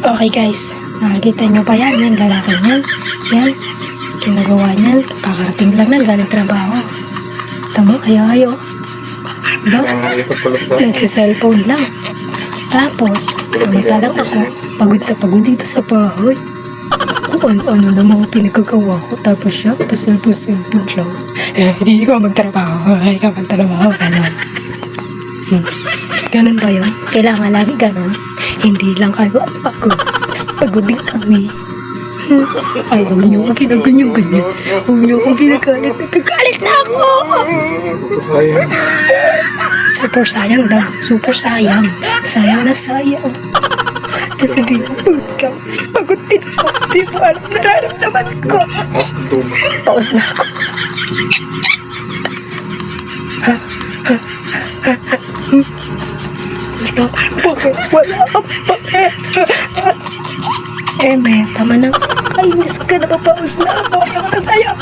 Okay guys, nakikita nyo ba yan? Yan, lalaki niyan. Yan, ginagawa niyan. Kakarating lang na, galing trabaho. Tamo, ayaw. Diba? Nagsa-cellphone lang. Tapos, samantalang ako, pagod dito sa bahay. Kung ano na mga pinagagawa ko. Tapos siya, pasilpon lang. Hindi ko magtrabaho. Ay, ka magtrabaho. Ganon. Ganon ba yun? Kailangan lagi ganon. Hindi lang kayo ang pagod. Pagod din kami. Ay, huwag niyo akong ginaganyan. Huwag niyo akong ginagalit. Nagkagalit na ako! Super sayang lang. Super sayang. Sayang na sayang. Kasi di mo pagod ka. Pagod din ako. Di mo alam nararamdaman ko. Paus na ako. Bakit wala kang pake? Tama na. Kainis ka na. Papaus na ako. Ayaw na sa'yo.